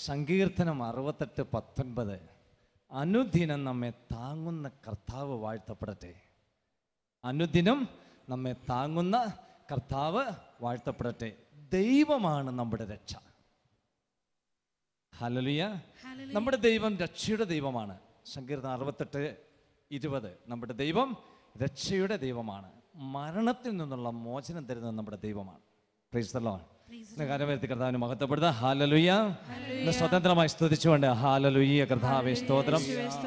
സങ്കീർത്തനം 68:19 അനുദിനം നമ്മെ താങ്ങുന്ന കർത്താവ് വാഴ്ത്തപ്പെടട്ടെ. അനുദിനം നമ്മെ താങ്ങുന്ന കർത്താവ് വാഴ്ത്തപ്പെടട്ടെ. ദൈവമാണ് നമ്മുടെ രക്ഷ. ഹല്ലേലൂയ. നമ്മുടെ ദൈവം രക്ഷയുടെ ദൈവമാണ്. സങ്കീർത്തനം 68:20 നമ്മുടെ ദൈവം രക്ഷയുടെ ദൈവമാണ്. മരണത്തിൽ നിന്നുള്ള മോചനം തരുന്നത് നമ്മുടെ ദൈവമാണ്. Price the Lord. കരമേർത്തി കർത്താവിനെ മഹത്വപ്പെടുത്തുക. ഹല്ലേലൂയ. സ്വതന്ത്രമായി സ്തുതിച്ചുകൊണ്ട് ഹല്ലേലൂയ കർത്താവേ സ്തോത്രം.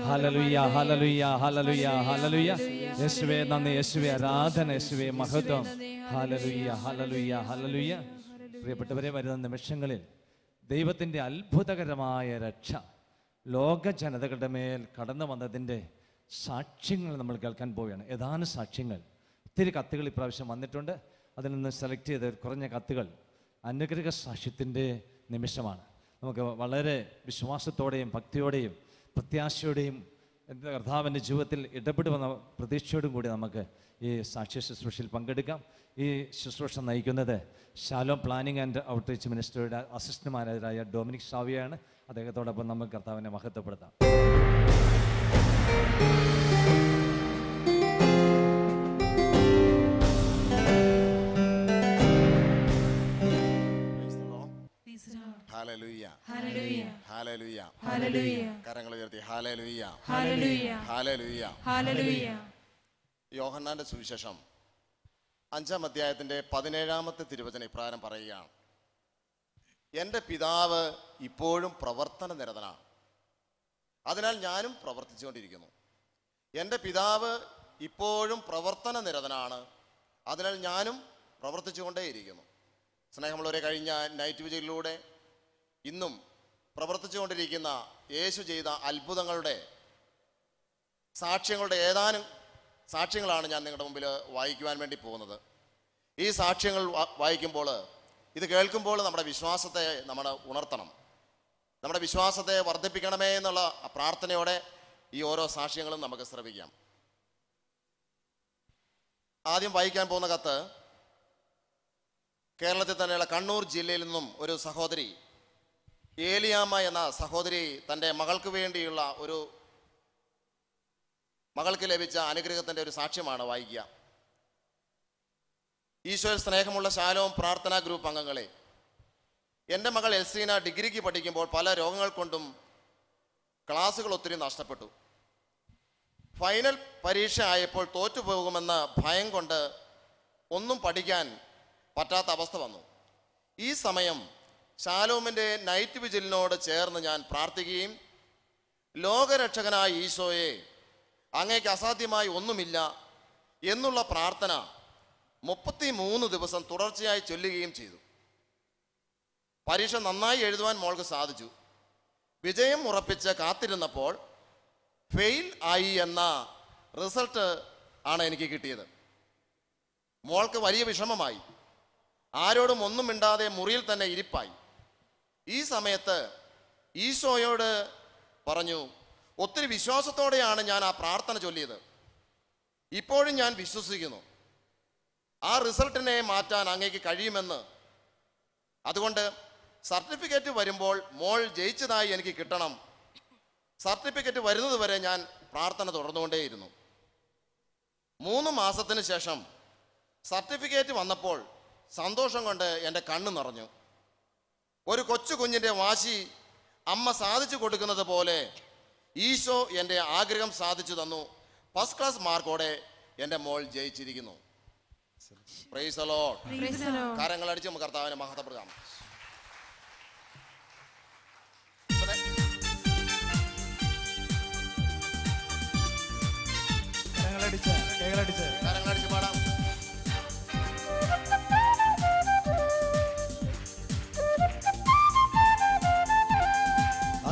Hallelujah hallelujah hallelujah hallelujah. യേശുവേ നന്ദി, യേശുവേ ആരാധന, യേശുവേ മഹത്വം. Hallelujah hallelujah hallelujah. പ്രിയപ്പെട്ടവരെ, വരുന്ന നിമിഷങ്ങളിൽ ദൈവത്തിൻ്റെ അത്ഭുതകരമായ രക്ഷ ലോക ജനതകളുടെ മേൽ കടന്നു വന്നതിൻ്റെ സാക്ഷ്യങ്ങൾ നമ്മൾ കേൾക്കാൻ പോവുകയാണ്. ഏതാനും സാക്ഷ്യങ്ങൾ, ഒത്തിരി കത്തുകൾ ഇപ്രാവശ്യം വന്നിട്ടുണ്ട്. അതിൽ നിന്ന് സെലക്ട് ചെയ്ത കുറഞ്ഞ കത്തുകൾ അനുഗ്രഹ സാക്ഷ്യത്തിൻ്റെ നിമിഷമാണ്. നമുക്ക് വളരെ വിശ്വാസത്തോടെയും ഭക്തിയോടെയും പ്രത്യാശയോടെയും എൻ്റെ കർത്താവിൻ്റെ ജീവിതത്തിൽ ഇടപെടുമെന്ന പ്രതീക്ഷയോടും കൂടി നമുക്ക് ഈ സാക്ഷ്യ ശുശ്രൂഷയിൽ പങ്കെടുക്കാം. ഈ ശുശ്രൂഷ നയിക്കുന്നത് ഷാലോം പ്ലാനിംഗ് ആൻഡ് ഔട്ട്റീച്ച് മിനിസ്ട്രിയുടെ അസിസ്റ്റന്റ് മാനേജറായ ഡൊമിനിക് സാവിയാണ്. അദ്ദേഹത്തോടൊപ്പം നമുക്ക് കർത്താവിനെ മഹത്വപ്പെടുത്താം. Hallelujah hallelujah hallelujah hallelujah. കരങ്ങൾ ഉയർത്തി ഹല്ലേലൂയ ഹല്ലേലൂയ ഹല്ലേലൂയ ഹല്ലേലൂയ. യോഹന്നാന്റെ സുവിശേഷം 5-ാം അധ്യായത്തിന്റെ 17-ാമത്തെ തിരുവചനം ഇപ്രകാരം പറയുകയാണ്: എൻ്റെ പിതാവ് ഇപ്പോഴും പ്രവർത്തന നിരതനാണ്, അതിനാൽ ഞാനും പ്രവർത്തിച്ചുകൊണ്ടിരിക്കുന്നു. എൻ്റെ പിതാവ് ഇപ്പോഴും പ്രവർത്തന നിരതനാണ്, അതിനാൽ ഞാനും പ്രവർത്തിച്ചുകൊണ്ടേയിരിക്കുന്നു. സ്നേഹമുള്ളവരെ, കഴിഞ്ഞ നൈറ്റ് വിജയിലൂടെ ഇന്നും പ്രവർത്തിച്ചുകൊണ്ടിരിക്കുന്ന യേശു ചെയ്ത അത്ഭുതങ്ങളുടെ സാക്ഷ്യങ്ങളുടെ ഏതാനും സാക്ഷ്യങ്ങളാണ് ഞാൻ നിങ്ങളുടെ മുമ്പിൽ വായിക്കുവാൻ വേണ്ടി പോകുന്നത്. ഈ സാക്ഷ്യങ്ങൾ വായിക്കുമ്പോൾ, ഇത് കേൾക്കുമ്പോൾ നമ്മുടെ വിശ്വാസത്തെ നമ്മൾ ഉണർത്തണം. നമ്മുടെ വിശ്വാസത്തെ വർദ്ധിപ്പിക്കണമേ എന്നുള്ള പ്രാർത്ഥനയോടെ ഈ ഓരോ സാക്ഷ്യങ്ങളും നമുക്ക് ശ്രവിക്കാം. ആദ്യം വായിക്കാൻ പോകുന്ന കത്ത് കേരളത്തിൽ തന്നെയുള്ള കണ്ണൂർ ജില്ലയിൽ നിന്നും ഒരു സഹോദരി ഏലിയാമ്മ എന്ന സഹോദരി തൻ്റെ മകൾക്ക് വേണ്ടിയുള്ള മകൾക്ക് ലഭിച്ച അനുഗ്രഹത്തിൻ്റെ ഒരു സാക്ഷ്യമാണ് വായിക്കുക. ഈശോയിൽ സ്നേഹമുള്ള ഷാലോം പ്രാർത്ഥനാ ഗ്രൂപ്പ് അംഗങ്ങളെ, എൻ്റെ മകൾ എൽസീന ഡിഗ്രിക്ക് പഠിക്കുമ്പോൾ പല രോഗങ്ങൾ കൊണ്ടും ക്ലാസ്സുകൾ ഒത്തിരി നഷ്ടപ്പെട്ടു. ഫൈനൽ പരീക്ഷ ആയപ്പോൾ തോറ്റുപോകുമെന്ന ഭയം കൊണ്ട് ഒന്നും പഠിക്കാൻ പറ്റാത്ത അവസ്ഥ വന്നു. ഈ സമയം ഷാലോമിൻ്റെ നൈറ്റ് വിജിലിനോട് ചേർന്ന് ഞാൻ പ്രാർത്ഥിക്കുകയും, ലോകരക്ഷകനായ ഈശോയെ, അങ്ങേക്ക് അസാധ്യമായി ഒന്നുമില്ല എന്നുള്ള പ്രാർത്ഥന 33 ദിവസം തുടർച്ചയായി ചൊല്ലുകയും ചെയ്തു. പരീക്ഷ നന്നായി എഴുതുവാൻ മോൾക്ക് സാധിച്ചു. വിജയം ഉറപ്പിച്ച് കാത്തിരുന്നപ്പോൾ ഫെയിൽ ആയി എന്ന റിസൾട്ട് ആണ് എനിക്ക് കിട്ടിയത്. മോൾക്ക് വലിയ വിഷമമായി. ആരോടും ഒന്നും മിണ്ടാതെ മുറിയിൽ തന്നെ ഇരിപ്പായി. ഈ സമയത്ത് ഈശോയോട് പറഞ്ഞു, ഒത്തിരി വിശ്വാസത്തോടെയാണ് ഞാൻ ആ പ്രാർത്ഥന ചൊല്ലിയത്. ഇപ്പോഴും ഞാൻ വിശ്വസിക്കുന്നു ആ റിസൾട്ടിനെ മാറ്റാൻ അങ്ങേക്ക് കഴിയുമെന്ന്. അതുകൊണ്ട് സർട്ടിഫിക്കറ്റ് വരുമ്പോൾ മോൾ ജയിച്ചതായി എനിക്ക് കിട്ടണം. സർട്ടിഫിക്കറ്റ് വരുന്നത് വരെ ഞാൻ പ്രാർത്ഥന തുടർന്നുകൊണ്ടേയിരുന്നു. 3 മാസത്തിന് ശേഷം സർട്ടിഫിക്കറ്റ് വന്നപ്പോൾ സന്തോഷം കൊണ്ട് എൻ്റെ കണ്ണ് നിറഞ്ഞു. ഒരു കൊച്ചു കുഞ്ഞിൻ്റെ വാശി അമ്മ സാധിച്ചു കൊടുക്കുന്നത് പോലെ ഈശോ എൻ്റെ ആഗ്രഹം സാധിച്ചു തന്നു. ഫസ്റ്റ് ക്ലാസ് മാർക്കോടെ എൻ്റെ മോൾ ജയിച്ചിരിക്കുന്നു. Praise the Lord. കരങ്ങളടിച്ച് നമുക്ക് കർത്താവിനെ മഹത്വപ്പെടുത്താം. കരങ്ങളടിച്ച് പാടാം.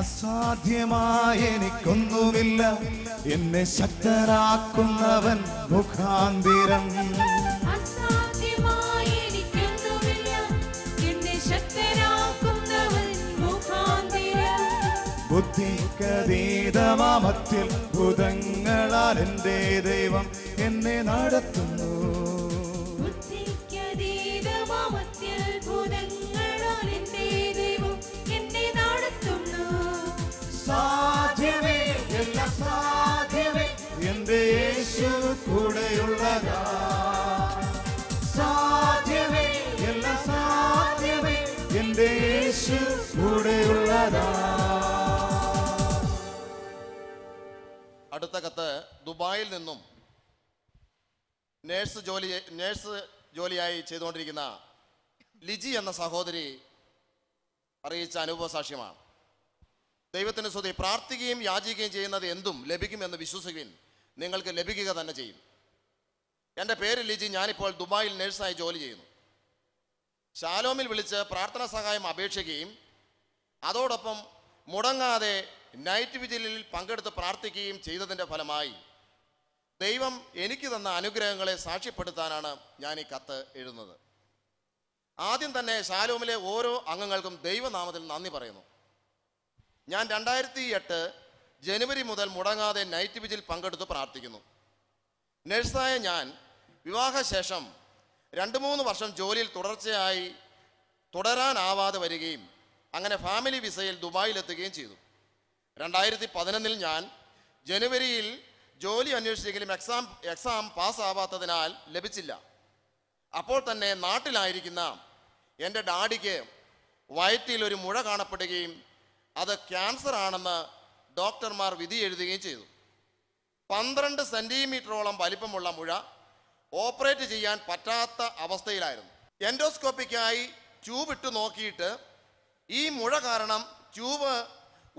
അസാധ്യമായ എനിക്കൊന്നുമില്ല, എന്നെ ശക്തനാക്കുന്നവൻ മുഖാന്തിരം. ബുദ്ധിക്കതീതമാമത്തിൽ ഭൂതങ്ങളാൽ എൻ്റെ ദൈവം എന്നെ നടത്തുന്നു. ബുദ്ധിക്കതീതമാമത്തിൽ ഭൂതങ്ങളാൽ എൻ്റെ ദൈവം എന്നെ നടത്തുന്നു. സദാ. അടുത്ത കത്ത് ദുബായിൽ നിന്നും നേഴ്സ് ജോലിയായി ചെയ്തുകൊണ്ടിരിക്കുന്ന ലിജി എന്ന സഹോദരി അറിയിച്ച അനുഭവ സാക്ഷ്യമാണ്. ദൈവത്തിന് സ്തുതി. പ്രാർത്ഥിക്കുകയും യാചിക്കുകയും ചെയ്യുന്നത് എന്തും ലഭിക്കുമെന്ന് വിശ്വസിക്കുവിൻ, നിങ്ങൾക്ക് ലഭിക്കുക തന്നെ ചെയ്യും. എൻ്റെ പേര് ലിജി. ഞാനിപ്പോൾ ദുബായിൽ നേഴ്സായി ജോലി ചെയ്യുന്നു. ശാലോമിൽ വിളിച്ച് പ്രാർത്ഥനാ സഹായം അപേക്ഷിക്കുകയും അതോടൊപ്പം മുടങ്ങാതെ നൈറ്റ് വിജിലിൽ പങ്കെടുത്ത് പ്രാർത്ഥിക്കുകയും ചെയ്തതിൻ്റെ ഫലമായി ദൈവം എനിക്ക് തന്ന അനുഗ്രഹങ്ങളെ സാക്ഷ്യപ്പെടുത്താനാണ് ഞാൻ ഈ കത്ത് എഴുതുന്നത്. ആദ്യം തന്നെ ശാലോമിലെ ഓരോ അംഗങ്ങൾക്കും ദൈവനാമത്തിൽ നന്ദി പറയുന്നു. ഞാൻ 2008 ജനുവരി മുതൽ മുടങ്ങാതെ നൈറ്റ് വിജിൽ പങ്കെടുത്ത് പ്രാർത്ഥിക്കുന്നു. നഴ്സായ ഞാൻ വിവാഹശേഷം 2-3 വർഷം ജോലിയിൽ തുടർച്ചയായി തുടരാനാവാതെ വരികയും അങ്ങനെ ഫാമിലി വിസയിൽ ദുബായിലെത്തുകയും ചെയ്തു. 2011 ഞാൻ ജനുവരിയിൽ ജോലി അന്വേഷിച്ചെങ്കിലും എക്സാം പാസ്സാവാത്തതിനാൽ ലഭിച്ചില്ല. അപ്പോൾ തന്നെ നാട്ടിലായിരിക്കുന്ന എൻ്റെ ഡാഡിക്ക് വയറ്റിൽ ഒരു മുഴ കാണപ്പെടുകയും അത് ക്യാൻസർ ആണെന്ന് ഡോക്ടർമാർ വിധി എഴുതുകയും ചെയ്തു. 12 സെൻറ്റിമീറ്ററോളം വലിപ്പമുള്ള മുഴ ഓപ്പറേറ്റ് ചെയ്യാൻ പറ്റാത്ത അവസ്ഥയിലായിരുന്നു. എൻഡോസ്കോപ്പിക്കായി ട്യൂബ് ഇട്ട് നോക്കിയിട്ട് ഈ മുഴ കാരണം ട്യൂബ്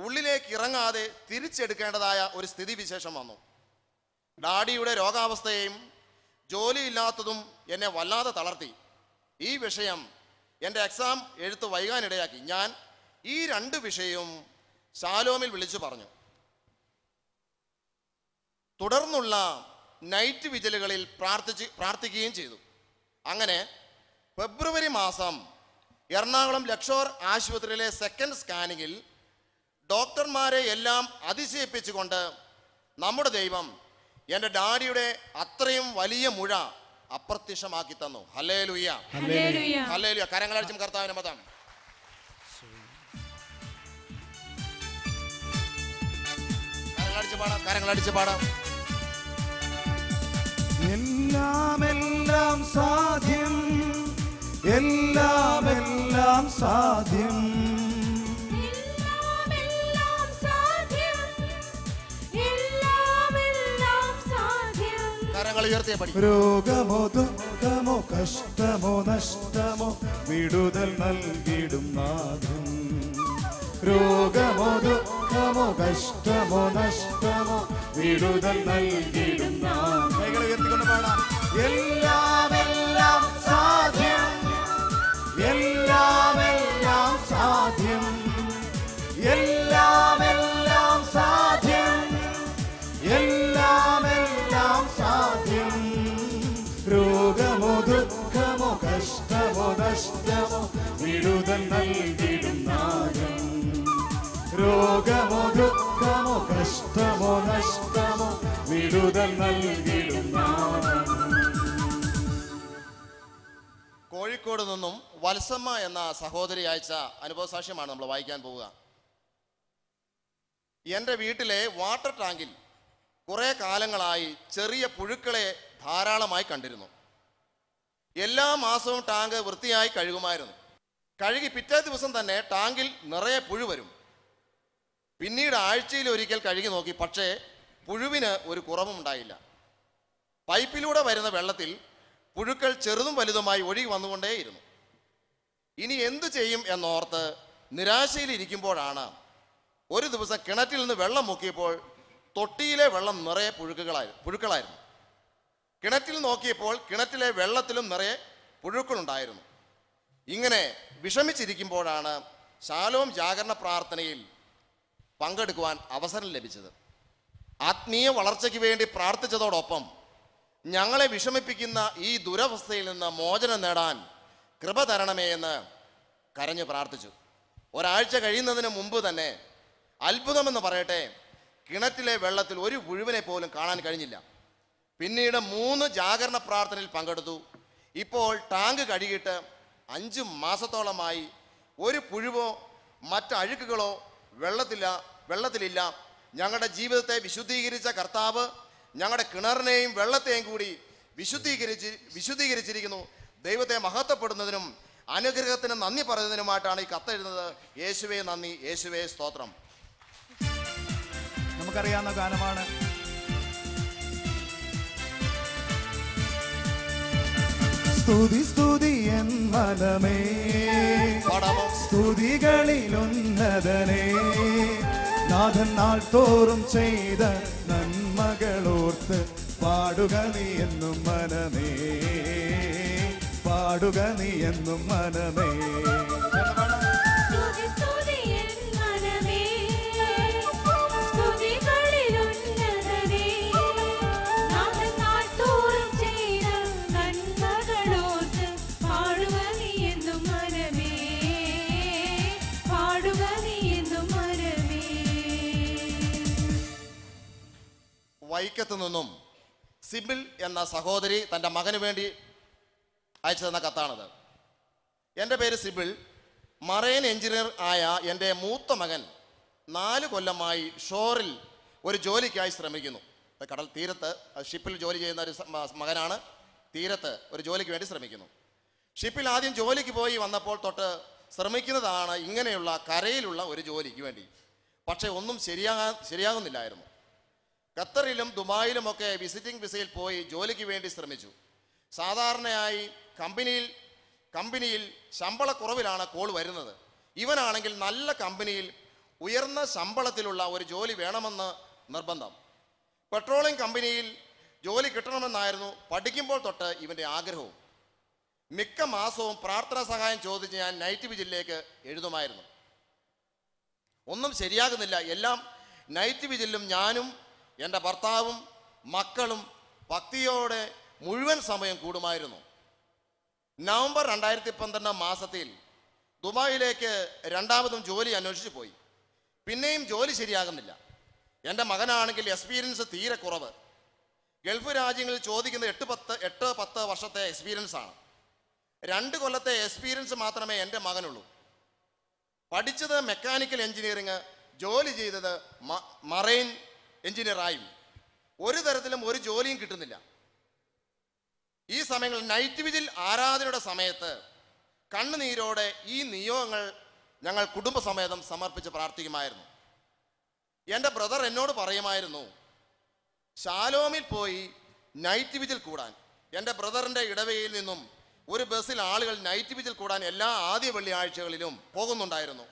ഉള്ളിലേക്ക് ഇറങ്ങാതെ തിരിച്ചെടുക്കേണ്ടതായ ഒരു സ്ഥിതിവിശേഷം വന്നു. ഡാഡിയുടെ രോഗാവസ്ഥയും ജോലിയില്ലാത്തതും എന്നെ വല്ലാതെ തളർത്തി. ഈ വിഷയം എൻ്റെ എക്സാം എഴുത്ത് വൈകാനിടയാക്കി. ഞാൻ ഈ 2 വിഷയവും ശാലോമിൽ വിളിച്ചു പറഞ്ഞു. തുടർന്നുള്ള നൈറ്റ് വിജിലുകളിൽ പ്രാർത്ഥിക്കുകയും ചെയ്തു. അങ്ങനെ ഫെബ്രുവരി മാസം എറണാകുളം ലക്ഷോർ ആശുപത്രിയിലെ സെക്കൻഡ് സ്കാനിങ്ങിൽ ഡോക്ടർമാരെ എല്ലാം അതിശയിപ്പിച്ചുകൊണ്ട് നമ്മുടെ ദൈവം എൻ്റെ ഡാഡിയുടെ അത്രയും വലിയ മുഴ അപ്രത്യക്ഷമാക്കി തന്നു. Hallelujah, hallelujah. കരങ്ങളടിച്ചും കർത്താവിന്റെ മതം. കരങ്ങളടിച്ച് പാടാം. എല്ലാം സാധ്യം, എല്ലാം സാധ്യം, കരങ്ങൾ ഉയർത്തിയ പടി. രോഗമോ ദുഃഖമോ കഷ്ടമോ നഷ്ടമോ വിടുതൽ നൽകിടും നാഥൻ. രോഗമോ ദുഃഖമോ കഷ്ടമോ നഷ്ടമോ വിടുതൽ നൽകിടും നാഥൻ. കൈകൾ ഉയർത്തിക്കൊണ്ട് പാടാം. എല്ലാം സാധ്യം, എല്ലാം സാധ്യം, എല്ലാം സാധ്യം, എല്ലാം സാധ്യം. രോഗമോ ദുഃഖമോ കഷ്ടമോ നഷ്ടമോ വിടുതൽ നൽകിടും നാഥൻ. രോഗമോ ദുഃഖമോ കഷ്ടമോ നഷ്ടമോ വിടുതൽ നൽകിടും നാഥൻ. കോഴിക്കോട് നിന്നും വത്സമ്മ എന്ന സഹോദരി അയച്ച അനുഭവസാക്ഷ്യമാണ് നമ്മൾ വായിക്കാൻ പോവുക. എൻ്റെ വീട്ടിലെ വാട്ടർ ടാങ്കിൽ കുറേ കാലങ്ങളായി ചെറിയ പുഴുക്കളെ ധാരാളമായി കണ്ടിരുന്നു. എല്ലാ മാസവും ടാങ്ക് വൃത്തിയായി കഴുകുമായിരുന്നു. കഴുകി പിറ്റേ ദിവസം തന്നെ ടാങ്കിൽ നിറയെ പുഴു വരും. പിന്നീട് ആഴ്ചയിൽ ഒരിക്കൽ കഴുകി നോക്കി, പക്ഷേ പുഴുവിന് ഒരു കുറവും ഉണ്ടായില്ല. പൈപ്പിലൂടെ വരുന്ന വെള്ളത്തിൽ പുഴുക്കൾ ചെറുതും വലുതുമായി ഒഴുകി വന്നുകൊണ്ടേയിരുന്നു. ഇനി എന്തു ചെയ്യും എന്നോർത്ത് നിരാശയിലിരിക്കുമ്പോഴാണ് ഒരു ദിവസം കിണറ്റിൽ നിന്ന് വെള്ളം മുക്കിയപ്പോൾ തൊട്ടിയിലെ വെള്ളം നിറയെ പുഴുക്കളായിരുന്നു. കിണറ്റിൽ നോക്കിയപ്പോൾ കിണറ്റിലെ വെള്ളത്തിലും നിറയെ പുഴുക്കളുണ്ടായിരുന്നു. ഇങ്ങനെ വിഷമിച്ചിരിക്കുമ്പോഴാണ് ശാലോം ജാഗരണ പ്രാർത്ഥനയിൽ പങ്കെടുക്കുവാൻ അവസരം ലഭിച്ചത്. ആത്മീയ വളർച്ചയ്ക്ക് വേണ്ടി പ്രാർത്ഥിച്ചതോടൊപ്പം ഞങ്ങളെ വിഷമിപ്പിക്കുന്ന ഈ ദുരവസ്ഥയിൽ നിന്ന് മോചനം നേടാൻ കൃപ തരണമേ എന്ന് കരഞ്ഞു പ്രാർത്ഥിച്ചു. ഒരാഴ്ച കഴിയുന്നതിന് മുമ്പ് തന്നെ അത്ഭുതമെന്ന് പറയട്ടെ, കിണറ്റിലെ വെള്ളത്തിൽ ഒരു പുഴുവിനെ പോലും കാണാൻ കഴിഞ്ഞില്ല. പിന്നീട് 3 ജാഗരണ പ്രാർത്ഥനയിൽ പങ്കെടുത്തു. ഇപ്പോൾ ടാങ്ക് കഴുകിയിട്ട് 5 മാസത്തോളമായി ഒരു പുഴുവോ മറ്റ് അഴുക്കുകളോ വെള്ളത്തിലില്ല. ഞങ്ങളുടെ വിശുദ്ധീകരിച്ച കർത്താവ് ഞങ്ങളുടെ കിണറിനെയും വെള്ളത്തെയും കൂടി വിശുദ്ധീകരിച്ചിരിക്കുന്നു. ദൈവത്തെ മഹത്വപ്പെടുന്നതിനും അനുഗ്രഹത്തിന് നന്ദി പറയുന്നതിനുമായിട്ടാണ് ഈ കത്തെഴുതുന്നത്. യേശുവേ നന്ദി, യേശുവേ സ്തോത്രം. നമുക്കറിയാവുന്ന ഗാനമാണ്. സ്തുതി സ്തുതി എൻ മനമേ, സ്തുതികളിലുന്നതനേ, നാഥൻ നാൾ തോറും ചെയ്ത നന്മകളോർത്ത് പാടുക നീ എന്നും മനമേ, പാടുക നീ എന്നും മനമേ. വൈക്കത്ത് നിന്നും സിബിൽ എന്ന സഹോദരി തൻ്റെ മകന് വേണ്ടി അയച്ചു തന്ന കത്താണത്. എൻ്റെ പേര് സിബിൾ. മറൈൻ എഞ്ചിനീയർ ആയ എൻ്റെ മൂത്ത മകൻ 4 കൊല്ലമായി ഷോറിൽ ഒരു ജോലിക്കായി ശ്രമിക്കുന്നു. കടൽ തീരത്ത് ഷിപ്പിൽ ജോലി ചെയ്യുന്ന ഒരു മകനാണ്. തീരത്ത് ഒരു ജോലിക്ക് വേണ്ടി ശ്രമിക്കുന്നു. ഷിപ്പിൽ ആദ്യം ജോലിക്ക് പോയി വന്നപ്പോൾ തൊട്ട് ശ്രമിക്കുന്നതാണ് ഇങ്ങനെയുള്ള കരയിലുള്ള ഒരു ജോലിക്ക് വേണ്ടി. പക്ഷേ ഒന്നും ശരിയാകുന്നില്ലായിരുന്നു. ഖത്തറിലും ദുബായിലുമൊക്കെ വിസിറ്റിംഗ് വിസയിൽ പോയി ജോലിക്ക് വേണ്ടി ശ്രമിച്ചു. സാധാരണയായി കമ്പനിയിൽ ശമ്പളക്കുറവിലാണ് കോൾ വരുന്നത്. ഇവനാണെങ്കിൽ നല്ല കമ്പനിയിൽ ഉയർന്ന ശമ്പളത്തിലുള്ള ഒരു ജോലി വേണമെന്ന് നിർബന്ധം. പെട്രോളിയം കമ്പനിയിൽ ജോലി കിട്ടണമെന്നായിരുന്നു പഠിക്കുമ്പോൾ തൊട്ട് ഇവൻ്റെ ആഗ്രഹവും. മിക്ക മാസവും പ്രാർത്ഥനാ സഹായം ചോദിച്ച് ഞാൻ നൈറ്റ് വിജിലേക്ക് എഴുതുമായിരുന്നു. ഒന്നും ശരിയാകുന്നില്ല. എല്ലാം നൈറ്റ് വിജിലും ഞാനും എൻ്റെ ഭർത്താവും മക്കളും ഭക്തിയോടെ മുഴുവൻ സമയം കൂടുമായിരുന്നു. നവംബർ 2012 മാസത്തിൽ ദുബായിലേക്ക് രണ്ടാമതും ജോലി അന്വേഷിച്ച് പോയി. പിന്നെയും ജോലി ശരിയാകുന്നില്ല. എൻ്റെ മകനാണെങ്കിൽ എക്സ്പീരിയൻസ് തീരെ കുറവ്. ഗൾഫ് രാജ്യങ്ങളിൽ ചോദിക്കുന്നത് 8-10 വർഷത്തെ എക്സ്പീരിയൻസ് ആണ്. 2 കൊല്ലത്തെ എക്സ്പീരിയൻസ് മാത്രമേ എൻ്റെ മകനുള്ളൂ. പഠിച്ചത് മെക്കാനിക്കൽ എഞ്ചിനീയറിങ്, ജോലി ചെയ്തത് മറൈൻ എഞ്ചിനീയറായും. ഒരു തരത്തിലും ഒരു ജോലിയും കിട്ടുന്നില്ല. ഈ സമയങ്ങളിൽ നൈറ്റ് വിജിൽ ആരാധനയുടെ സമയത്ത് കണ്ണുനീരോടെ ഈ നിയോഗങ്ങൾ ഞങ്ങൾ കുടുംബസമേതം സമർപ്പിച്ച് പ്രാർത്ഥിക്കുമായിരുന്നു. എൻ്റെ ബ്രദർ എന്നോട് പറയുമായിരുന്നു ശാലോമിൽ പോയി നൈറ്റ് വിജിൽ കൂടാൻ. എൻ്റെ ബ്രദറിൻ്റെ ഇടവകയിൽ നിന്നും ഒരു ബസ്സിൽ ആളുകൾ നൈറ്റ് വിജിൽ കൂടാൻ എല്ലാ ആദ്യ വെള്ളിയാഴ്ചകളിലും പോകുന്നുണ്ടായിരുന്നു.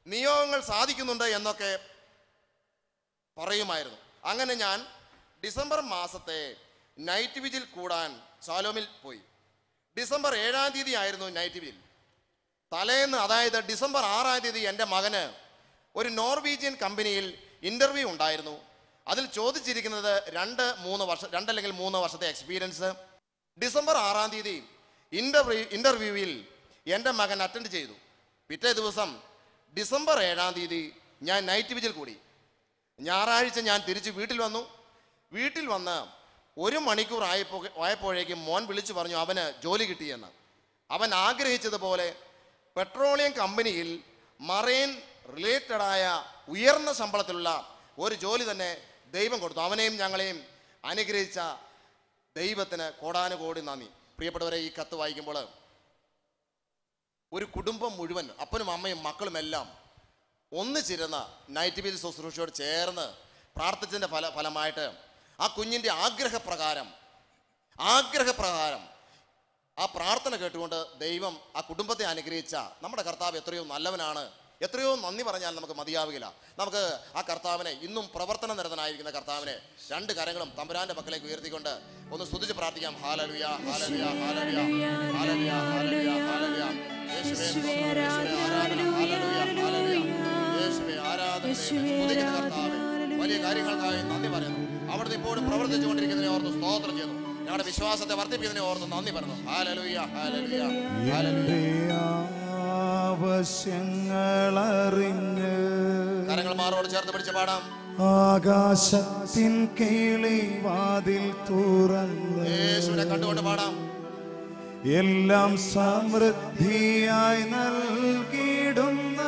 നിയോഗങ്ങൾ സാധിക്കുന്നുണ്ട് എന്നൊക്കെ പറയുമായിരുന്നു. അങ്ങനെ ഞാൻ ഡിസംബർ മാസത്തെ നൈറ്റ് വിജിൽ കൂടാൻ ശാലോമിൽ പോയി. ഡിസംബർ 7-ാം തീയതി ആയിരുന്നു നൈറ്റ് വിജിൽ. തലേന്ന്, അതായത് ഡിസംബർ 6-ാം തീയതി എൻ്റെ മകന് ഒരു നോർവീജിയൻ കമ്പനിയിൽ ഇൻ്റർവ്യൂ ഉണ്ടായിരുന്നു. അതിൽ ചോദിച്ചിരിക്കുന്നത് 2 അല്ലെങ്കിൽ 3 വർഷത്തെ എക്സ്പീരിയൻസ്. ഡിസംബർ 6-ാം തീയതി ഇൻ്റർവ്യൂവിൽ എൻ്റെ മകൻ അറ്റൻഡ് ചെയ്തു. പിറ്റേ ദിവസം ഡിസംബർ 7-ാം തീയതി ഞാൻ നൈറ്റ് വിജിൽ കൂടി. ഞായറാഴ്ച ഞാൻ തിരിച്ച് വീട്ടിൽ വന്നു. വീട്ടിൽ വന്ന് 1 മണിക്കൂർ ആയപ്പോഴേക്കും മോൻ വിളിച്ചു പറഞ്ഞു അവന് ജോലി കിട്ടിയെന്ന്. അവൻ ആഗ്രഹിച്ചതുപോലെ പെട്രോളിയം കമ്പനിയിൽ മറൈൻ റിലേറ്റഡായ ഉയർന്ന ശമ്പളത്തിലുള്ള ഒരു ജോലി തന്നെ ദൈവം കൊടുത്തു. അവനെയും ഞങ്ങളെയും അനുഗ്രഹിച്ച ദൈവത്തിന് കോടാനുകോടി നന്ദി. പ്രിയപ്പെട്ടവരെ, ഈ കത്ത് വായിക്കുമ്പോൾ ഒരു കുടുംബം മുഴുവൻ, അപ്പനും അമ്മയും മക്കളും എല്ലാം ഒന്നിച്ചിരുന്ന നൈറ്റ് വിജിൽ ശുശ്രൂഷയോട് ചേർന്ന് പ്രാർത്ഥിച്ചതിൻ്റെ ഫലമായിട്ട് ആ കുഞ്ഞിൻ്റെ ആഗ്രഹപ്രകാരം ആ പ്രാർത്ഥന കേട്ടുകൊണ്ട് ദൈവം ആ കുടുംബത്തെ അനുഗ്രഹിച്ച നമ്മുടെ കർത്താവ് എത്രയോ നല്ലവനാണ്. എത്രയോ നന്ദി പറഞ്ഞാൽ നമുക്ക് മതിയാവുകയില്ല. നമുക്ക് ആ കർത്താവിനെ, ഇന്നും പ്രവർത്തന നിരതനായിരിക്കുന്ന കർത്താവിനെ 2 കരങ്ങളും തമ്പുരാന്റെ പക്കലേക്ക് ഉയർത്തിക്കൊണ്ട് ഒന്ന് സ്തുതിച്ച് പ്രാർത്ഥിക്കാം. Hallelujah, hallelujah, hallelujah, hallelujah, hallelujah, hallelujah. യേശുവേ ആരാധന, ഹല്ലേലൂയ, ഹല്ലേലൂയ. യേശുവേ ആരാധന. സ്തുതിക്കുന്ന കർത്താവേ, വലിയ കാര്യങ്ങൾക്കായി നന്ദി പറയുന്നു. അവിടുന്ന് ഇപ്പോഴും പ്രവർത്തിച്ചുകൊണ്ടിരിക്കുന്നതിനെ ഓർത്ത് സ്തോത്രം ചെയ്യുന്നു. ഞങ്ങളുടെ വിശ്വാസത്തെ വർദ്ധിപ്പിക്കുന്നതിനെ ഓർത്ത് നന്ദി പറയുന്നു. Hallelujah, hallelujah, hallelujah. ആവശ്യങ്ങളറിഞ്ഞ് കരങ്ങൾ മാറോട് ചേർത്ത് പിടിച്ച് പാടാം. ആകാശത്തിൻ കിളി വാതിൽ തുറന്ന് യേശുവിനെ കണ്ടുകൊണ്ട് പാടാം. എല്ലാം സമൃദ്ധിയായി നൽകിടുന്ന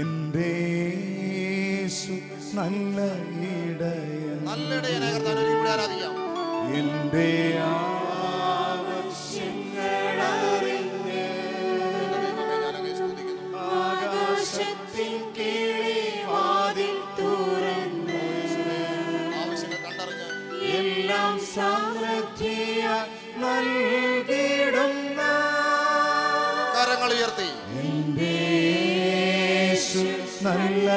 എൻ്റെ യേശു നല്ല ഇടയൻ. നല്ല ഇടയനെ കർത്താവിനെ ഒരിക്കൽ കൂടി ആരാധിക്കാം. എൻ്റെ ആവശ്യങ്ങൾ എല്ലാം സമൃദ്ധിയായി നൽകിയിടുന്ന കരങ്ങൾ ഉയർത്തി എൻ്റെ യേശു നല്ല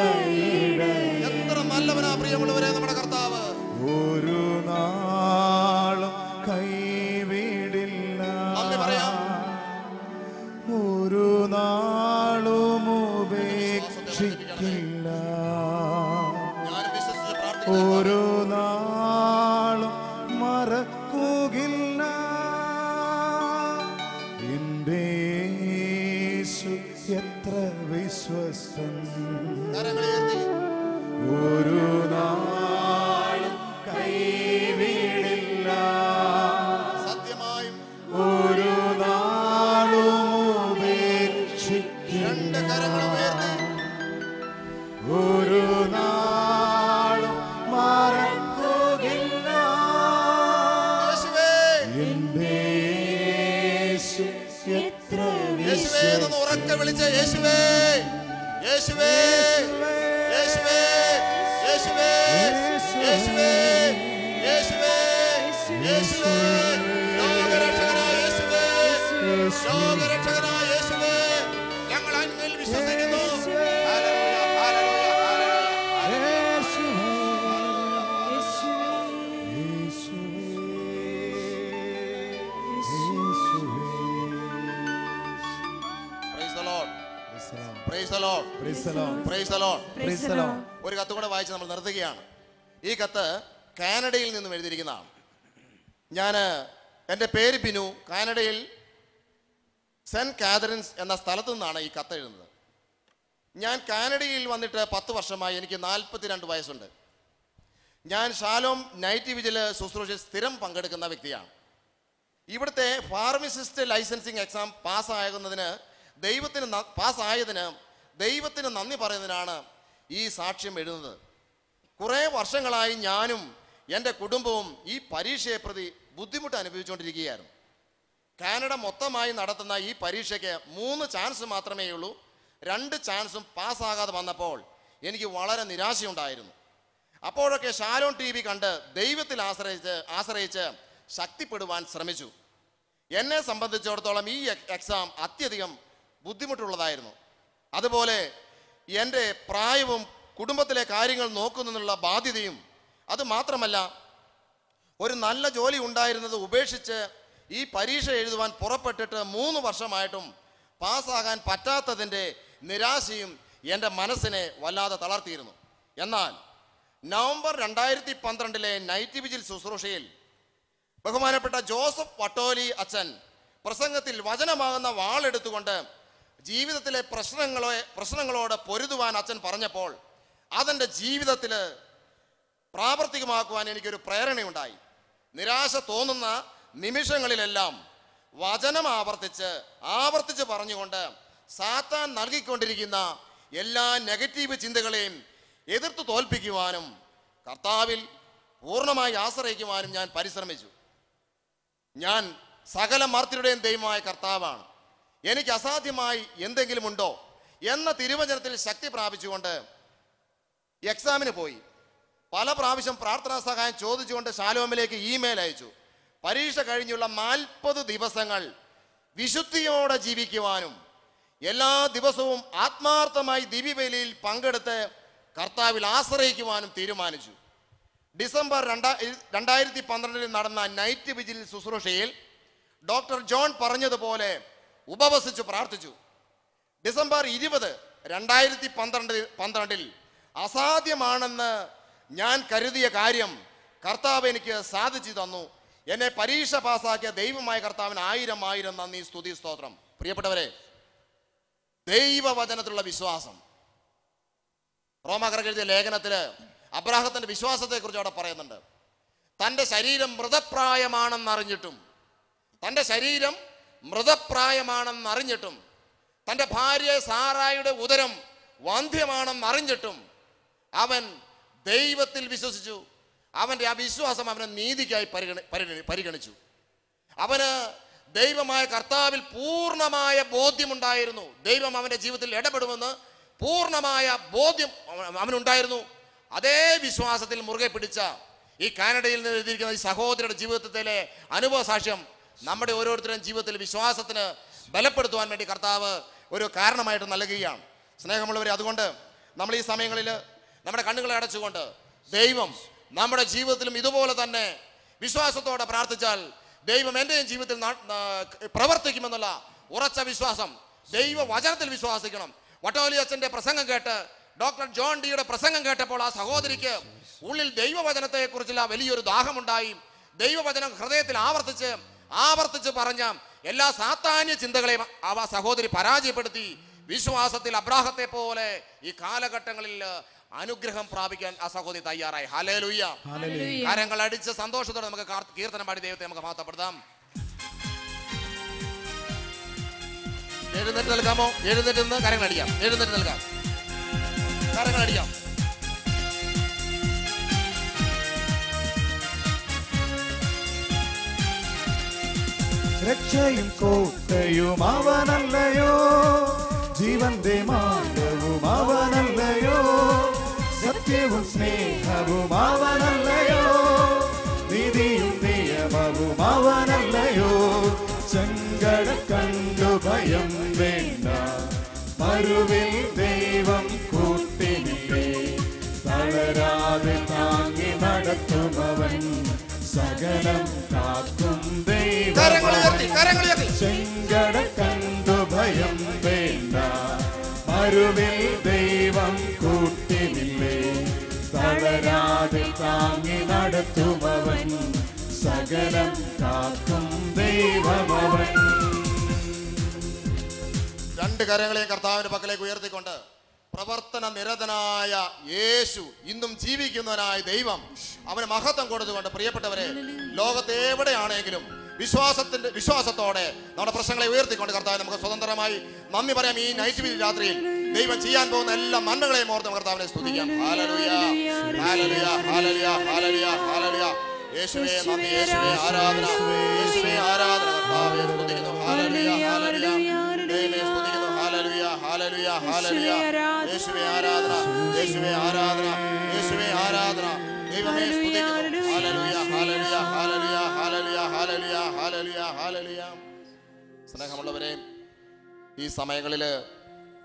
ഇടയൻ. എത്ര നല്ലവനാ പ്രിയമുള്ളവരെ നമ്മുടെ കർത്താവ്. ഒരു നാളും കൈവിടില്ല, നന്ദി പറയാം. ഒരു നാളും ഉപേക്ഷിക്കില്ല, ഞാൻ വിശ്വസിച്ച് പ്രാർത്ഥിക്കുന്നു. ഒരു നാളും മറക്കുകയില്ല. എൻ്റെ യേശു എത്ര വിശ്വസ്തൻ, കരങ്ങൾ ഉയർത്തി. ഒരു നാളും കൈവിടില്ല, സത്യമായും ഒരു നാളും ഉപേക്ഷിക്കില്ല, രണ്ട് കരങ്ങളും ഉയർത്തി. ഒരു നാളും മറക്കുകയില്ല. യേശുവേ, എൻ്റെ യേശു എത്ര യേശുവേ എന്ന് ഉറക്കെ വിളിച്ച യേശുവേ, യേശുവേ, യേശുവേ, യേശുവേ, യേശുവേ, യേശുവേ, യേശുവേ, ലോകരക്ഷകനായ യേശുവേ, ലോകരക്ഷകനായ യേശുവേ, ഞങ്ങൾ അങ്ങയിൽ വിശ്വസിക്കുന്നു. Hallelujah, hallelujah, hallelujah. Praise the Lord. Praise the Lord. Praise the Lord. Praise the Lord. Praise the Lord. ഒരു കത്ത് കൂടെ വായിച്ച് നമ്മൾ നിർത്തുകയാണ്. ഈ കത്ത് കാനഡയിൽ നിന്നും എഴുതിയിരിക്കുന്നതാണ്. ഞാൻ എൻ്റെ പേര് ബിനു, കാനഡയിൽ സെൻറ്റ് കാതറിൻസ് എന്ന സ്ഥലത്തു നിന്നാണ് ഈ കത്ത് എഴുതുന്നത്. ഞാൻ കാനഡയിൽ വന്നിട്ട് 10 വർഷമായി. എനിക്ക് 42 വയസ്സുണ്ട്. ഞാൻ ഷാലോം നൈറ്റ് വിജിൽ ശുശ്രൂഷയിൽ സ്ഥിരം പങ്കെടുക്കുന്ന വ്യക്തിയാണ്. ഇവിടുത്തെ ഫാർമസിസ്റ്റ് ലൈസൻസിങ് എക്സാം പാസ്സായതിന് ദൈവത്തിന് നന്ദി പറയുന്നതിനാണ് ഈ സാക്ഷ്യം എഴുതുന്നത്. കുറേ വർഷങ്ങളായി ഞാനും എൻ്റെ കുടുംബവും ഈ പരീക്ഷയെ പ്രതി ബുദ്ധിമുട്ട് അനുഭവിച്ചുകൊണ്ടിരിക്കുകയായിരുന്നു. കാനഡ മൊത്തമായി നടത്തുന്ന ഈ പരീക്ഷയ്ക്ക് 3 ചാൻസ് മാത്രമേ ഉള്ളൂ. 2 ചാൻസും പാസ്സാകാതെ വന്നപ്പോൾ എനിക്ക് വളരെ നിരാശയുണ്ടായിരുന്നു. അപ്പോഴൊക്കെ ഷാലോം TV കണ്ട് ദൈവത്തിൽ ആശ്രയിച്ച് ശക്തിപ്പെടുവാൻ ശ്രമിച്ചു. എന്നെ സംബന്ധിച്ചിടത്തോളം ഈ എക്സാം അത്യധികം ബുദ്ധിമുട്ടുള്ളതായിരുന്നു. അതുപോലെ എൻ്റെ പ്രായവും കുടുംബത്തിലെ കാര്യങ്ങൾ നോക്കുന്നതിനുള്ള ബാധ്യതയും, അതുമാത്രമല്ല ഒരു നല്ല ജോലി ഉണ്ടായിരുന്നത് ഉപേക്ഷിച്ച് ഈ പരീക്ഷ എഴുതുവാൻ പുറപ്പെട്ടിട്ട് 3 വർഷമായിട്ടും പാസ്സാകാൻ പറ്റാത്തതിൻ്റെ നിരാശയും എൻ്റെ മനസ്സിനെ വല്ലാതെ തളർത്തിയിരുന്നു. എന്നാൽ നവംബർ 2012 നൈറ്റ് വിജിൽ ശുശ്രൂഷയിൽ ബഹുമാനപ്പെട്ട ജോസഫ് വട്ടോലി അച്ഛൻ പ്രസംഗത്തിൽ വചനമാകുന്ന വാളെടുത്തുകൊണ്ട് ജീവിതത്തിലെ പ്രശ്നങ്ങളോട് പൊരുതുവാൻ അച്ഛൻ പറഞ്ഞപ്പോൾ അതെൻ്റെ ജീവിതത്തിൽ പ്രാവർത്തികമാക്കുവാൻ എനിക്കൊരു പ്രേരണയുണ്ടായി. നിരാശ തോന്നുന്ന നിമിഷങ്ങളിലെല്ലാം വചനം ആവർത്തിച്ച് പറഞ്ഞുകൊണ്ട് സാത്താൻ നൽകിക്കൊണ്ടിരിക്കുന്ന എല്ലാ നെഗറ്റീവ് ചിന്തകളെയും എതിർത്ത് തോൽപ്പിക്കുവാനും കർത്താവിൽ പൂർണ്ണമായി ആശ്രയിക്കുവാനും ഞാൻ പരിശ്രമിച്ചു. ഞാൻ സകല മർത്യരുടെയും ദൈവമായ കർത്താവാണ്, എനിക്ക് അസാധ്യമായി എന്തെങ്കിലും ഉണ്ടോ എന്ന തിരുവചനത്തിൽ ശക്തി പ്രാപിച്ചുകൊണ്ട് എക്സാമിന് പോയി. പല പ്രാവശ്യം പ്രാർത്ഥനാ സഹായം ചോദിച്ചുകൊണ്ട് ഷാലോമിലേക്ക് ഇമെയിൽ അയച്ചു. പരീക്ഷ കഴിഞ്ഞുള്ള 40 ദിവസങ്ങൾ വിശുദ്ധിയോടെ ജീവിക്കുവാനും എല്ലാ ദിവസവും ആത്മാർത്ഥമായി ദിവ്യബലിയിൽ പങ്കെടുത്ത് കർത്താവിൽ ആശ്രയിക്കുവാനും തീരുമാനിച്ചു. ഡിസംബർ 2012 നടന്ന നൈറ്റ് വിജിൽ ശുശ്രൂഷയിൽ ഡോക്ടർ ജോൺ പറഞ്ഞതുപോലെ ഉപവസിച്ചു പ്രാർത്ഥിച്ചു. ഡിസംബർ 20, 2012 അസാധ്യമാണെന്ന് ഞാൻ കരുതിയ കാര്യം കർത്താവ് എനിക്ക് സാധിച്ചു തന്നു. എന്നെ പരീക്ഷ പാസ്സാക്കിയ ദൈവമായ കർത്താവിന് 1000 നന്ദി, സ്തുതി, സ്തോത്രം. പ്രിയപ്പെട്ടവരെ, ദൈവവചനത്തിലുള്ള വിശ്വാസം. റോമാക്കാർക്ക് എഴുതിയ ലേഖനത്തിൽ അബ്രാഹത്തിന്റെ വിശ്വാസത്തെക്കുറിച്ച് അവിടെ പറയുന്നുണ്ട്. തൻ്റെ ശരീരം മൃതപ്രായമാണെന്നറിഞ്ഞിട്ടും തൻ്റെ ഭാര്യ സാറായുടെ ഉദരം വന്ധ്യമാണെന്നറിഞ്ഞിട്ടും അവൻ ദൈവത്തിൽ വിശ്വസിച്ചു. അവൻ്റെ ആ വിശ്വാസം അവനെ നീതിക്കായി പരിഗണിച്ചു. അവന് ദൈവമായ കർത്താവിൽ പൂർണ്ണമായ ബോധ്യമുണ്ടായിരുന്നു. ദൈവം അവൻ്റെ ജീവിതത്തിൽ ഇടപെടുമെന്ന് പൂർണ്ണമായ ബോധ്യം അവനുണ്ടായിരുന്നു. അതേ വിശ്വാസത്തിൽ മുറുകെ പിടിച്ച ഈ കാനഡയിൽ നിന്ന് എഴുതിയിരിക്കുന്ന ഈ സഹോദരിയുടെ ജീവിതത്തിലെ അനുഭവ സാക്ഷ്യം നമ്മുടെ ഓരോരുത്തരുടെയും ജീവിതത്തിൽ വിശ്വാസത്തിന് ബലപ്പെടുത്തുവാൻ വേണ്ടി കർത്താവ് ഒരു കാരണമായിട്ട് നൽകുകയാണ്. സ്നേഹമുള്ളവരെ, അതുകൊണ്ട് നമ്മൾ ഈ സമയങ്ങളിൽ നമ്മുടെ കണ്ണുകളെ അടച്ചുകൊണ്ട് ദൈവം നമ്മുടെ ജീവിതത്തിലും ഇതുപോലെ തന്നെ വിശ്വാസത്തോടെ പ്രാർത്ഥിച്ചാൽ ദൈവം എൻ്റെയും ജീവിതത്തിൽ പ്രവർത്തിക്കുമെന്നുള്ള ഉറച്ച വിശ്വാസം, ദൈവവചനത്തിൽ വിശ്വസിക്കണം. വട്ടോലി അച്ഛൻ്റെ പ്രസംഗം കേട്ട്, ഡോക്ടർ ജോൺ ഡിയുടെ പ്രസംഗം കേട്ടപ്പോൾ ആ സഹോദരിക്ക് ഉള്ളിൽ ദൈവവചനത്തെക്കുറിച്ചുള്ള വലിയൊരു ദാഹമുണ്ടായി. ദൈവവചനം ഹൃദയത്തിൽ ആവർത്തിച്ച് പറഞ്ഞ എല്ലാ സാത്താന്യ ചിന്തകളെയും ആ സഹോദരി പരാജയപ്പെടുത്തി വിശ്വാസത്തിൽ അബ്രാഹത്തെ പോലെ ഈ കാലഘട്ടങ്ങളിൽ അനുഗ്രഹം പ്രാപിക്കാൻ ആ സഹോദരി തയ്യാറായി. ഹല്ലേലൂയ. കരങ്ങൾ അടിച്ച് സന്തോഷത്തോടെ നമുക്ക് കീർത്തനം പാടി ദൈവത്തെ നമുക്ക് മഹത്വപ്പെടുത്താം. എഴുന്നേറ്റ് നിൽക്കാമോ? എഴുന്നേറ്റ് നിന്ന് കരങ്ങൾ അടിക്കാം. എഴുന്നേറ്റ് നിൽക്കാം, കരങ്ങൾ അടിക്കാം. രക്ഷയും കോട്ടയും അവനല്ലയോ, ജീവന്റെ മാർഗവും അവനല്ലയോ, സത്യവും സ്നേഹവും അവനല്ലയോ, നീതിയും നിയമവും അവനല്ലയോ. ചെങ്കട കണ്ടു ഭയം വേണ്ട, മരുവിൽ ദൈവം കൂട്ടിനില്ലേ, തളരാതെ താങ്ങി നടത്തുമവൻ, സകലം കാക്കും ദൈവം. ചെങ്കട കണ്ടു ഭയം വേണ്ട, മരുവിൽ ദൈവം കൂട്ടിനില്ലേ, തളരാതെ താങ്ങി നടത്തുമവൻ, സകലം കാക്കും ദൈവമവൻ. രണ്ട് കരങ്ങളെയും കർത്താവിന്റെ പക്കലേക്ക് ഉയർത്തിക്കൊണ്ട് പ്രവർത്തന നിരതനായ യേശു, ഇന്നും ജീവിക്കുന്നവനായ ദൈവം, അവന് മഹത്വം കൊടുത്തുകൊണ്ട് പ്രിയപ്പെട്ടവരെ, ലോകത്ത് എവിടെയാണെങ്കിലും വിശ്വാസത്തോടെ നമ്മുടെ പ്രശ്നങ്ങളെ ഉയർത്തിക്കൊണ്ട് കർത്താവ് നമുക്ക് സ്വതന്ത്രമായി നന്ദി പറയാം. ഈ നൈറ്റ് രാത്രിയിൽ ദൈവം ചെയ്യാൻ പോകുന്ന എല്ലാ നന്മകളെയും ഓർത്ത് കർത്താവിനെ സ്തുതിക്കാം. Hallelujah, hallelujah, hallelujah, hallelujah, hallelujah. യേശുവേ നന്ദി, യേശുവേ ആരാധന, യേശുവേ ആരാധന. കർത്താവേ സ്തുതിക്കുന്നു. Hallelujah, hallelujah. ദൈവമേ സ്തുതിക്കുന്നു. Hallelujah, hallelujah, hallelujah. യേശുവേ ആരാധന, യേശുവേ ആരാധന, യേശുവേ ആരാധന. ദൈവമേ സ്തുതിക്കുന്നു. Hallelujah, hallelujah, hallelujah, hallelujah, hallelujah, hallelujah, hallelujah. സ്നേഹമുള്ളവരെ, ഈ സമയങ്ങളിൽ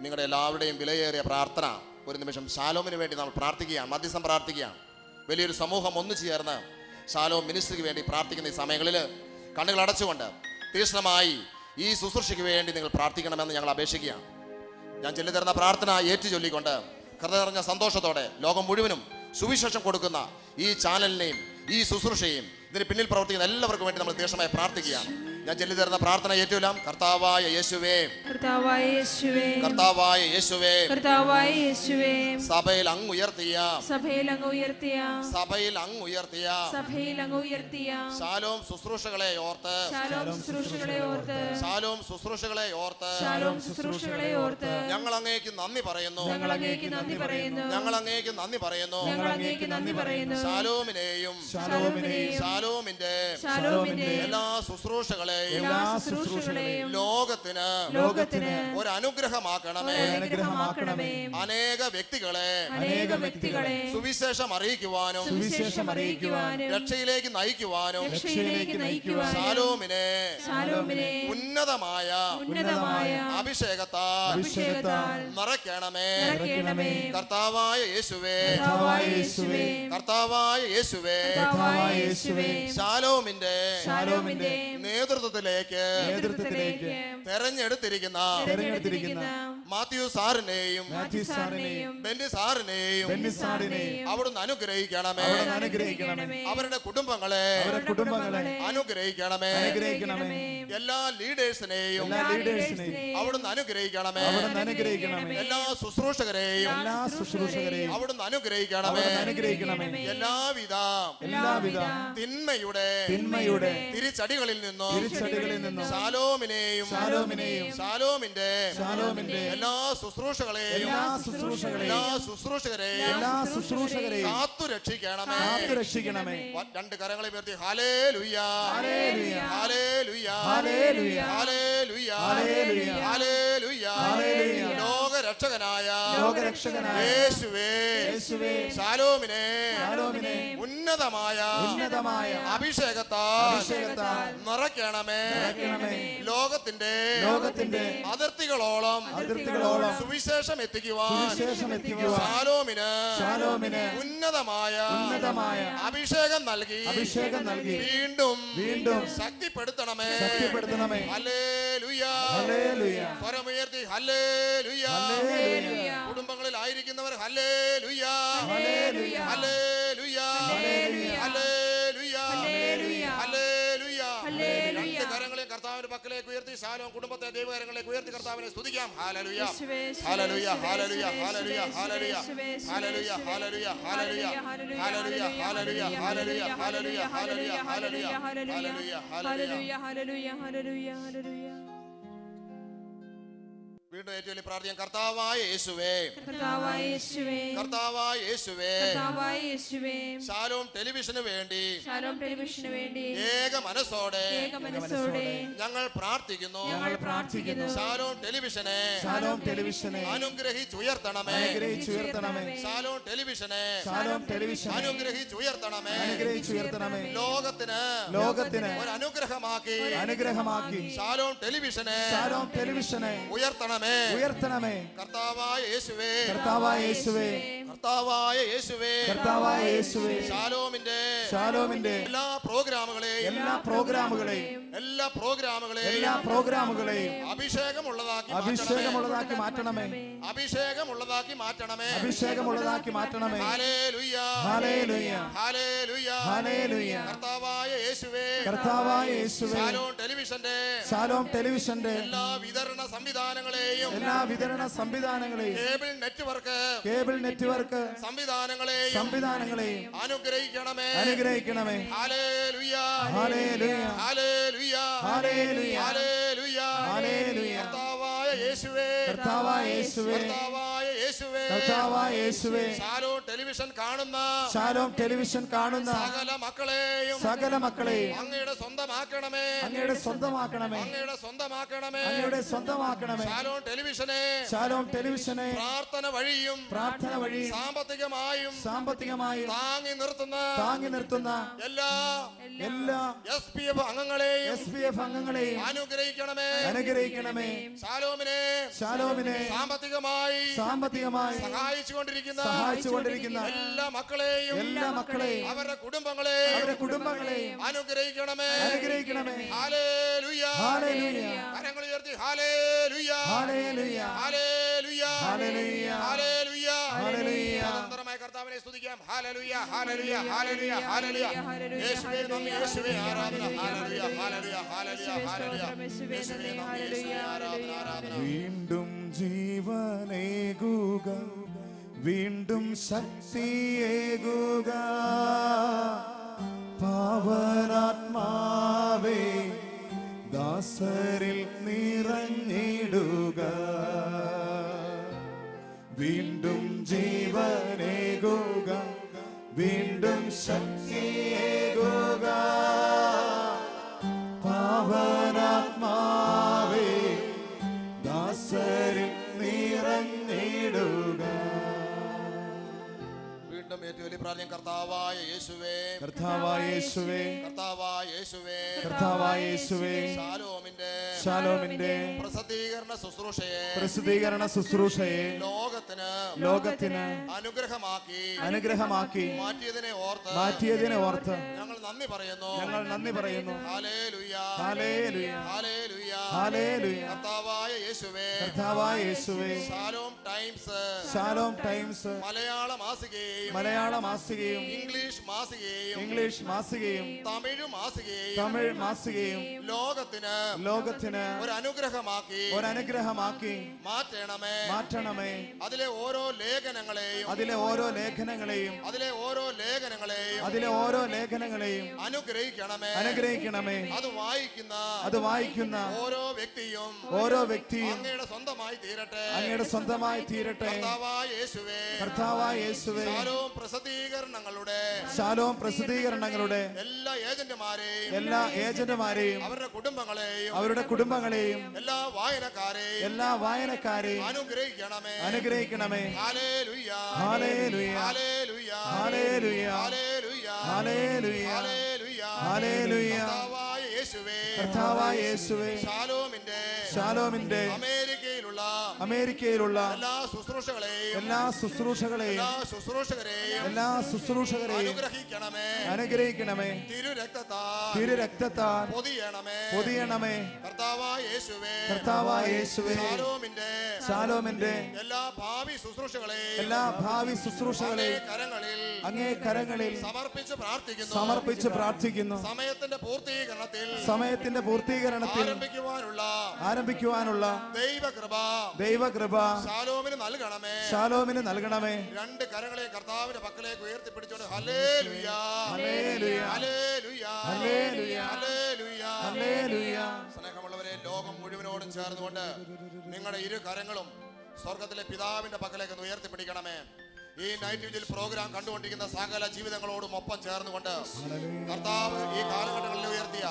നിങ്ങളുടെ എല്ലാവരുടെയും വിലയേറിയ പ്രാർത്ഥന ഒരു നിമിഷം ശാലോമിന് വേണ്ടി നമ്മൾ പ്രാർത്ഥിക്കുകയാണ്, മധ്യസ്ഥം പ്രാർത്ഥിക്കുകയാണ്. വലിയൊരു സമൂഹം ഒന്നു ചേർന്ന് ശാലോം മിനിസ്ട്രിക്ക് വേണ്ടി പ്രാർത്ഥിക്കുന്ന ഈ സമയങ്ങളിൽ കണ്ണുകൾ അടച്ചുകൊണ്ട് തീക്ഷ്ണമായി ഈ ശുശ്രൂഷയ്ക്ക് വേണ്ടി നിങ്ങൾ പ്രാർത്ഥിക്കണമെന്ന് ഞങ്ങൾ അപേക്ഷിക്കുകയാണ്. ഞാൻ ചൊല്ലിത്തരുന്ന പ്രാർത്ഥന ഏറ്റു ചൊല്ലിക്കൊണ്ട് ഹൃദയം നിറഞ്ഞ സന്തോഷത്തോടെ ലോകം മുഴുവനും സുവിശേഷം കൊടുക്കുന്ന ഈ ചാനലിനെയും ഈ ശുശ്രൂഷയും ഇതിന് പിന്നിൽ പ്രവർത്തിക്കുന്ന എല്ലാവർക്കും വേണ്ടി നമ്മൾ തീക്ഷ്ണമായി പ്രാർത്ഥിക്കുകയാണ്. ഞാൻ ചൊല്ലിത്തരുന്ന പ്രാർത്ഥന ഏറ്റുല്ലാം. കർത്താവായ യേശുവേ, കർത്താവായ യേശുവേ, കർത്താവായ യേശുവേ, കർത്താവായ യേശുവേ, സഭയിൽ അങ്ങ് ഉയർത്തിയ, സഭയിൽ അങ്ങ് ഉയർത്തിയ, സഭയിൽ അങ്ങ് ഉയർത്തിയ, സഭയിൽ അങ്ങ് ഉയർത്തിയ ശാലോം ശുശ്രൂഷകളെ ഓർത്ത്, ശാലോം ശുശ്രൂഷകളെ ഓർത്ത്, ശാലോം ശുശ്രൂഷകളെ ഓർത്ത്, ശാലോം ശുശ്രൂഷകളെ ഓർത്ത് ഞങ്ങൾ അങ്ങേക്ക് നന്ദി പറയുന്നു, ഞങ്ങൾ അങ്ങേക്ക് നന്ദി പറയുന്നു, ഞങ്ങൾ അങ്ങേക്ക് നന്ദി പറയുന്നു. ഞങ്ങൾ അങ്ങേക്ക് നന്ദി പറയുന്നു. ശാലോമിനെയും ശാലോമിന്റെ എല്ലാ ശുശ്രൂഷകളെയും ലോകത്തിന് ഒരു അനുഗ്രഹമാക്കണമേ. അനേക വ്യക്തികളെ സുവിശേഷം അറിയിക്കുവാനും രക്ഷയിലേക്ക് നയിക്കുവാനും ശാലോമിനെ ഉന്നതമായ അഭിഷേകത്താൽ നിറയ്ക്കണമേ. കർത്താവായ യേശുവേ, കർത്താവായ യേശുവേ, ശാലോമിന്റെ നേതൃത്വത്തിലേക്ക് തെരഞ്ഞെടുത്തിരിക്കുന്ന മാത്യു സാറിനെയും ബെന്നി സാറിനെയും അവിടുന്ന് അനുഗ്രഹിക്കണമേ. അവരുടെ കുടുംബങ്ങളെ അനുഗ്രഹിക്കണമേ. എല്ലാ ലീഡേഴ്സിനെയും അവിടുന്ന് അനുഗ്രഹിക്കണമേ. എല്ലാ ശുശ്രൂഷകരെയും അവിടുന്ന് അനുഗ്രഹിക്കണമേ. എല്ലാവിധ തിന്മയുടെ തിരിച്ചടികളിൽ നിന്നും ശാലോമിനെയും ശാലോമിന്റെ എല്ലാ ശുശ്രൂഷകളെയും എല്ലാ ശുശ്രൂഷകരെയും കാത്തു രക്ഷിക്കണമേ. രണ്ട് കരങ്ങളെ ഉയർത്തി ഹല്ലേലൂയ, ഹല്ലേലൂയ, ഹല്ലേലൂയ, ഹല്ലേലൂയ. ലോകരക്ഷകനായ യേശുവേ, ശാലോമിനെ ഉന്നതമായ അഭിഷേകത്താൽ നിറയ്ക്കണമേ. ലോകത്തിന്റെ അതിർത്തികളോളം സുവിശേഷം എത്തിക്കുവാൻ ശാലോമിന് ഉന്നതമായ അഭിഷേകം നൽകി വീണ്ടും ശക്തിപ്പെടുത്തണമേ. ഹല്ലേലൂയ. സ്വരമുയർത്തി ഹല്ലേലൂയ. കുടുംബങ്ങളിൽ ആയിരിക്കുന്നവർ ഹല്ലേലൂയ, ഹല്ലേലൂയ, ഹല്ലേലൂയ, ഹല്ലേലൂയ. രണ്ട് കരങ്ങളെ കർത്താവിന്റെ പക്കലേക്ക് ഉയർത്തി ശാലോം കുടുംബത്തെ ദൈവകരങ്ങളിലേക്ക് ഉയർത്തി കർത്താവിനെ സ്തുതിക്കാം. Hallelujah, hallelujah, hallelujah, hallelujah, hallelujah, hallelujah, hallelujah, hallelujah, hallelujah, hallelujah, hallelujah, hallelujah, hallelujah, hallelujah, hallelujah, hallelujah. വീണ്ടും ഏറ്റവും വലിയ പ്രാർത്ഥന. കർത്താവായ യേശുവേ, കർത്താവായ യേശുവേ, കർത്താവായ യേശുവേ, കർത്താവായ യേശുവേ, ശാലോം ടെലിവിഷന് വേണ്ടി ഏക മനസ്സോടെ ഞങ്ങൾ പ്രാർത്ഥിക്കുന്നു. ശാലോം ടെലിവിഷനെ അനുഗ്രഹിച്ചുയർത്തണമേ. ശാലോം ടെലിവിഷനെ അനുഗ്രഹിച്ചുയർത്തണമേ. ലോകത്തിന് ഒരു അനുഗ്രഹമാക്കി ശാലോം ടെലിവിഷനെ ഉയർത്തണമേ. കർത്താവായ യേശുവേ, കർത്താവായ യേശുവേ, കർത്താവായ യേശുവേ, കർത്താവായ യേശുവേ, ശാലോമിന്റെ എല്ലാ പ്രോഗ്രാമുകളെയും അഭിഷേകമുള്ളതാക്കി മാറ്റണമേ. Hallelujah, hallelujah, hallelujah, hallelujah. കർത്താവായ യേശുവേ, ശാലോം ടെലിവിഷന്റെ എല്ലാ വിതരണ സംവിധാനങ്ങളെയും കേബിൾ നെറ്റ്വർക്ക് സംവിധാനങ്ങളെയും അനുഗ്രഹിക്കണമേ. Hallelujah, hallelujah, hallelujah, hallelujah, hallelujah. കർത്താവായ യേശുവേ, കർത്താവായ യേശുവേ, ശാലോം ടെലിവിഷൻ കാണുന്ന സകല മക്കളെയും അങ്ങയുടെ സ്വന്തമാക്കണമേ. ശാലോം ടെലിവിഷനെ പ്രാർത്ഥന വഴിയും സാമ്പത്തികമായും താങ്ങി നിർത്തുന്ന എല്ലാ SPF അംഗങ്ങളെയും അനുഗ്രഹിക്കണമേ. ശാലോമിനെ സാമ്പത്തികമായി സഹായിച്ചുകൊണ്ടിരിക്കുന്ന എല്ലാ മക്കളെയും അവരുടെ കുടുംബങ്ങളെയും അനുഗ്രഹിക്കണമേ. ഹല്ലേലൂയ, കരങ്ങൾ ഉയർത്തി ഹല്ലേലൂയ, ഹല്ലേലൂയ, ഹല്ലേലൂയ, ഹല്ലേലൂയ. സ്വതന്ത്രമായ കർത്താവിനെ സ്തുതിക്കാം. Hallelujah, hallelujah, hallelujah, hallelujah. യേശുവേ നന്ദി, യേശുവേ ആരാധന. Hallelujah, hallelujah, hallelujah, hallelujah. യേശുവേ നന്ദി, യേശുവേ ആരാധന. വീണ്ടും ജീവനേകുക, വീണ്ടും ശക്തിയേകുക, പാവനാത്മാവേ ദാസരിൽ നിറഞ്ഞിടുക. വീണ്ടും ജീവനേകുക, വീണ്ടും ശക്തിയേകുക, പാവനാത്മാവേ ദാസരിൽ നിറഞ്ഞിടുക. വീണ്ടും ഏറ്റവും വലിയ പ്രാർത്ഥന. കർത്താവായ യേശുവേ, കർത്താവായ യേശുവേ, കർത്താവായ യേശുവേ, കർത്താവായ യേശുവേ, ശാലോമിന്റെ പ്രസിദ്ധീകരണ ശുശ്രൂഷയെ ലോകത്തിന് അനുഗ്രഹമാക്കി മാറ്റിയതിനെ ഓർത്ത് ഞങ്ങൾ നന്ദി പറയുന്നു. Hallelujah, hallelujah, hallelujah, hallelujah. കർത്താവായ യേശുവേ, ശാലോം ടൈംസ് മലയാള മാസികയും ഇംഗ്ലീഷ് മാസികയും തമിഴ് മാസികയും ലോകത്തിന് ഒരു അനുഗ്രഹമാക്കി മാറ്റണമേ. അതിലെ ഓരോ ലേഖനങ്ങളെയും അനുഗ്രഹിക്കണമേ. അത് വായിക്കുന്ന ഓരോ വ്യക്തിയും അങ്ങയുടെ സ്വന്തമായി തീരട്ടെ. കർത്താവായ യേശുവേ, ശാലോം പ്രസിദ്ധീകരണങ്ങളുടെ എല്ലാ ഏജന്റുമാരെയും അവരുടെ കുടുംബങ്ങളെയും എല്ലാ വായനക്കാരെയും അനുഗ്രഹിക്കണമേ. Hallelujah, hallelujah, hallelujah, hallelujah, hallelujah hallelujah hallelujah കർത്താവായ യേശുവേ കർത്താവായ യേശുവേ ശാലോമിന്റെ അമേരിക്കയിലുള്ള എല്ലാ ശുശ്രൂഷകളെയും അനുഗ്രഹിക്കണമേ തിരുരക്തത്താൽ പൊതിയണമേ കർത്താവായ യേശുവേ ശാലോമിന്റെ എല്ലാ ഭാവി ശുശ്രൂഷകളെയും അങ്ങേ കരങ്ങളിൽ സമർപ്പിച്ച് പ്രാർത്ഥിക്കുന്നു സമയത്തിന്റെ പൂർത്തീകരണത്തിൽ ആരംഭിക്കുവാനുള്ള ദൈവകൃപ ശാലോമിന് നൽകണമേ രണ്ട് കരങ്ങളെ കർത്താവിന്റെ പക്കലേക്ക് ഉയർത്തിപ്പിടിച്ചോണ്ട് hallelujah hallelujah hallelujah hallelujah hallelujah hallelujah. സ്നേഹമുള്ളവരെ, ലോകം മുഴുവനോടും ചേർന്നുകൊണ്ട് നിങ്ങളുടെ ഇരു കരങ്ങളും സ്വർഗത്തിലെ പിതാവിന്റെ പക്കലേക്ക് ഒന്ന് ഉയർത്തിപ്പിടിക്കണമേ. ഈ നൈറ്റ് വിജിൽ പ്രോഗ്രാം കണ്ടുകൊണ്ടിരിക്കുന്ന സകല ജീവിതങ്ങളോടും ഒപ്പം ചേർന്നുകൊണ്ട് കർത്താവ് ഈ കാലഘട്ടങ്ങളിൽ ഉയർത്തിയ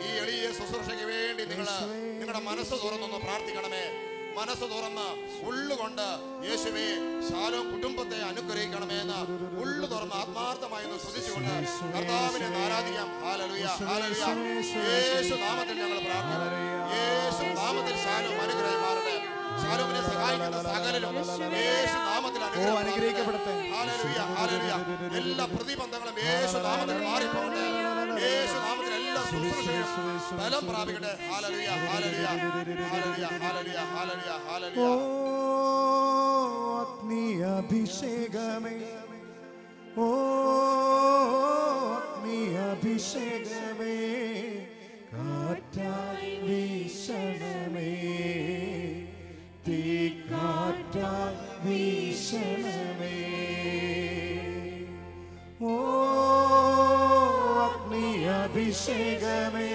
ഈ എളിയ ശുശ്രൂഷയ്ക്ക് വേണ്ടി നിങ്ങളുടെ മനസ്സ് തുറന്നൊന്ന് പ്രാർത്ഥിക്കണമേ. മനസ്സ് തുറന്ന് ഉള്ളുകൊണ്ട് യേശുവേ ശാലോം കുടുംബത്തെ അനുഗ്രഹിക്കണമേ എന്ന് ഉള്ളു തുറന്ന് ആത്മാർത്ഥമായി ഒന്ന് സ്തുതിച്ചുകൊണ്ട് കർത്താവിനെ ആരാധിക്കാം. Hallelujah hallelujah. യേശു നാമത്തിൽ ഞങ്ങൾ പ്രാർത്ഥിക്കുന്നു. യേശു നാമത്തിൽ ശാലോം അനുഗ്രഹിക്കപ്പെടട്ടെ. ശാലോമിനെ സഹായിക്കുന്ന സകലരും യേശു നാമത്തിൽ അനുഗ്രഹിക്കപ്പെടട്ടെ. Hallelujah hallelujah. എല്ലാ പ്രതിബന്ധങ്ങളും യേശു നാമത്തിൽ മാറിപ്പോകട്ടെ. യേശു നാമത്തിൽ എല്ലാ ശുശ്രൂഷകളും ബലം പ്രാപിക്കട്ടെ. Hallelujah hallelujah hallelujah hallelujah hallelujah hallelujah. ഓ അഗ്നി അഭിഷേകമേ, ഓ അഗ്നി അഭിഷേകമേ, കാറ്റായി വീശണമേ, തീക്കാറ്റായി വീശണമേ. ഓ അഗ്നി അഭിഷേകമേ,